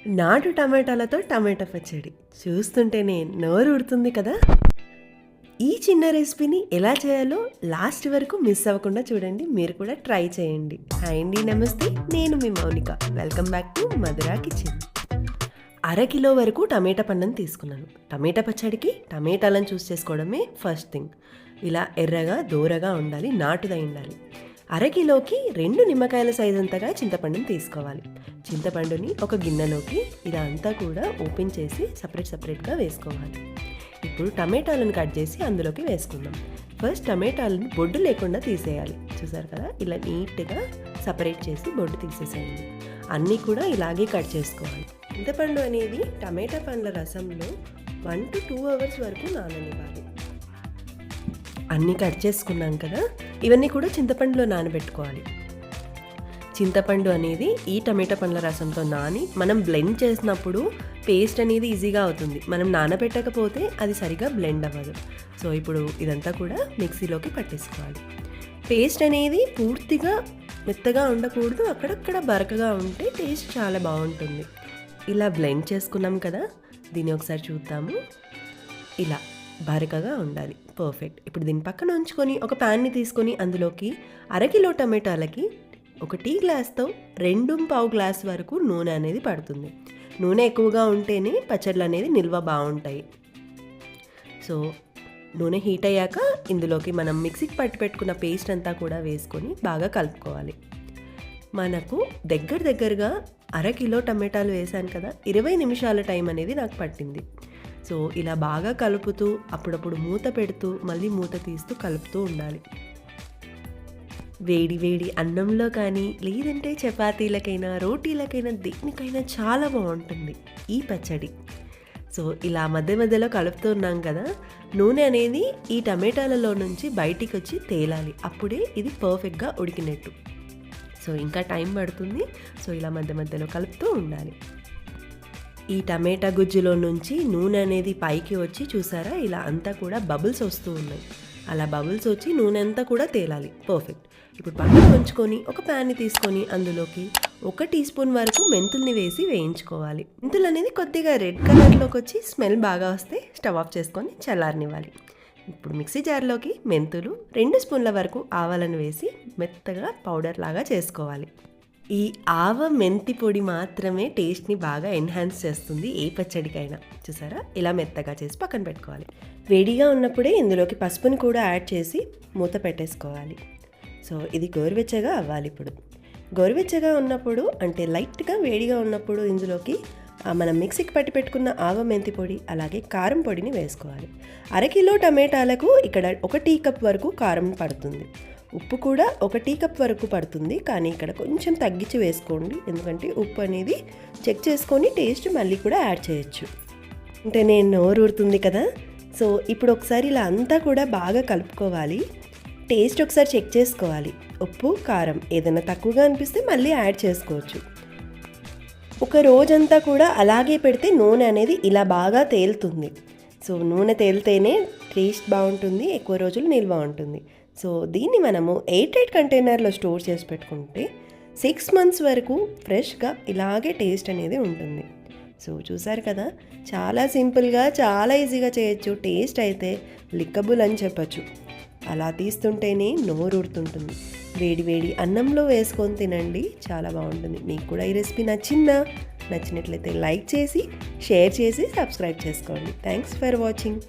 నాటు టమాటాలతో టమాటా పచ్చడి చూస్తుంటేనే నోరు ఊరుతుంది కదా. ఈ చిన్న రెసిపీని ఎలా చేయాలో లాస్ట్ వరకు మిస్ అవ్వకుండా చూడండి. మీరు కూడా ట్రై చేయండి. హాయ్ అండి, నమస్తే. నేను మీ Mounika. Welcome back to Madhura kitchen. అరకిలో వరకు టమాటా పండుని తీసుకున్నాను. టమాటా పచ్చడికి టమాటాలను చూస్ చేసుకోవడమే ఫస్ట్ థింగ్. ఇలా ఎర్రగా దోరగా ఉండాలి, నాటుదై ఉండాలి. అరకిలోకి 2 నిమ్మకాయల సైజ్ అంతగా చింతపండుని తీసుకోవాలి. చింతపండుని ఒక గిన్నెలోకి ఇదంతా కూడా ఓపెన్ చేసి సపరేట్గా వేసుకోవాలి. ఇప్పుడు టమాటాలను కట్ చేసి అందులోకి వేసుకుందాం. ఫస్ట్ టమాటాలను బొడ్డు లేకుండా తీసేయాలి. చూసారు కదా, ఇలా నీట్గా సపరేట్ చేసి బొడ్డు తీసేసేయండి. అన్నీ కూడా ఇలాగే కట్ చేసుకోవాలి. చింతపండు అనేది టమాటా పండ్ల రసంలో 1 to 2 hours వరకు నాననివ్వాలి. అన్నీ కట్ చేసుకున్నాం కదా, ఇవన్నీ కూడా చింతపండులో నానబెట్టుకోవాలి. చింతపండు అనేది ఈ టమాటా పండ్ల రసంతో నాని మనం బ్లెండ్ చేసినప్పుడు పేస్ట్ అనేది ఈజీగా అవుతుంది. మనం నానబెట్టకపోతే అది సరిగా బ్లెండ్ అవ్వదు. సో ఇప్పుడు ఇదంతా కూడా మిక్సీలోకి పట్టేసుకోవాలి. పేస్ట్ అనేది పూర్తిగా మెత్తగా ఉండకూడదు, అక్కడక్కడ బరకగా ఉంటే టేస్ట్ చాలా బాగుంటుంది. ఇలా బ్లెండ్ చేసుకున్నాం కదా, దీన్ని ఒకసారి చూద్దాము. ఇలా బరకగా ఉండాలి, పర్ఫెక్ట్. ఇప్పుడు దీన్ని పక్కన ఉంచుకొని ఒక ప్యాన్ని తీసుకొని అందులోకి అరకిలో టమాటాలకి ఒక టీ గ్లాస్తో 2.5 గ్లాస్ వరకు నూనె అనేది పడుతుంది. నూనె ఎక్కువగా ఉంటేనే పచ్చళ్ళు అనేది నిల్వ బాగుంటాయి. సో నూనె హీట్ అయ్యాక ఇందులోకి మనం మిక్సీకి పట్టి పెట్టుకున్న పేస్ట్ అంతా కూడా వేసుకొని బాగా కలుపుకోవాలి. మనకు దగ్గరగా అరకిలో టమాటాలు వేసాను కదా, 20 నిమిషాల టైం అనేది నాకు పట్టింది. సో ఇలా బాగా కలుపుతూ అప్పుడప్పుడు మూత పెడుతూ మళ్ళీ మూత తీస్తూ కలుపుతూ ఉండాలి. వేడి అన్నంలో కానీ లేదంటే చపాతీలకైనా రోటీలకైనా దేనికైనా చాలా బాగుంటుంది ఈ పచ్చడి. సో ఇలా మధ్యలో కలుపుతూ ఉన్నాం కదా, నూనె అనేది ఈ టమాటాలలో నుంచి బయటికి వచ్చి తేలాలి. అప్పుడే ఇది పర్ఫెక్ట్గా ఉడికినట్టు. సో ఇంకా టైం పడుతుంది. సో ఇలా మధ్యలో కలుపుతూ ఉండాలి. ఈ టమాటా గుజ్జులో నుంచి నూనె అనేది పైకి వచ్చి చూసారా, ఇలా అంతా కూడా బబుల్స్ వస్తూ ఉన్నాయి. అలా బబుల్స్ వచ్చి నూనె అంతా కూడా తేలాలి, పర్ఫెక్ట్. ఇప్పుడు పక్కన ఉంచుకొని ఒక ప్యాన్ని తీసుకొని అందులోకి 1 టీ స్పూన్ వరకు మెంతుల్ని వేసి వేయించుకోవాలి. మెంతులు అనేది కొద్దిగా రెడ్ కలర్లోకి వచ్చి స్మెల్ బాగా వస్తే స్టవ్ ఆఫ్ చేసుకొని చల్లారనివ్వాలి. ఇప్పుడు మిక్సీ జార్లోకి మెంతులు 2 స్పూన్ల వరకు ఆవాలను వేసి మెత్తగా పౌడర్ లాగా చేసుకోవాలి. ఈ ఆవ మెంతి పొడి మాత్రమే టేస్ట్ని బాగా ఎన్హాన్స్ చేస్తుంది ఏ పచ్చడికైనా. చూసారా, ఇలా మెత్తగా చేసి పక్కన పెట్టుకోవాలి. వేడిగా ఉన్నప్పుడే ఇందులోకి పసుపుని కూడా యాడ్ చేసి మూత పెట్టేసుకోవాలి. సో ఇది గోరువెచ్చగా అవ్వాలి. ఇప్పుడు గోరువెచ్చగా ఉన్నప్పుడు అంటే లైట్గా వేడిగా ఉన్నప్పుడు ఇందులోకి మనం మిక్సీకి పట్టి పెట్టుకున్న ఆవ మెంతి పొడి అలాగే కారం పొడిని వేసుకోవాలి. అరకిలో టమాటాలకు ఇక్కడ 1 టీ కప్ వరకు కారం పడుతుంది. ఉప్పు కూడా 1 టీ కప్ వరకు పడుతుంది, కానీ ఇక్కడ కొంచెం తగ్గించి వేసుకోండి. ఎందుకంటే ఉప్పు అనేది చెక్ చేసుకొని టేస్ట్ మళ్ళీ కూడా యాడ్ చేయొచ్చు. అంటే నేను నోరు ఊరుతుంది కదా. సో ఇప్పుడు ఒకసారి ఇలా అంతా కూడా బాగా కలుపుకోవాలి. టేస్ట్ ఒకసారి చెక్ చేసుకోవాలి. ఉప్పు కారం ఏదైనా తక్కువగా అనిపిస్తే మళ్ళీ యాడ్ చేసుకోవచ్చు. ఒక రోజంతా కూడా అలాగే పెడితే నూనె అనేది ఇలా బాగా తేలుతుంది. సో నూనె తేలితేనే టేస్ట్ బాగుంటుంది, ఎక్కువ రోజులు నిల్వ ఉంటుంది. సో దీన్ని మనము ఎయిర్ టైట్ కంటైనర్లో స్టోర్ చేసి పెట్టుకుంటే 6 months వరకు ఫ్రెష్గా ఇలాగే టేస్ట్ అనేది ఉంటుంది. సో చూసారు కదా, చాలా సింపుల్గా చాలా ఈజీగా చేయొచ్చు. టేస్ట్ అయితే లిక్కబుల్ అని చెప్పచ్చు. అలా తీస్తుంటేనే నోరు ఊరుతుంటుంది. వేడి అన్నంలో వేసుకొని తినండి, చాలా బాగుంటుంది. మీకు కూడా ఈ రెసిపీ నచ్చినట్లయితే లైక్ చేసి షేర్ చేసి సబ్స్క్రైబ్ చేసుకోండి. Thanks for watching.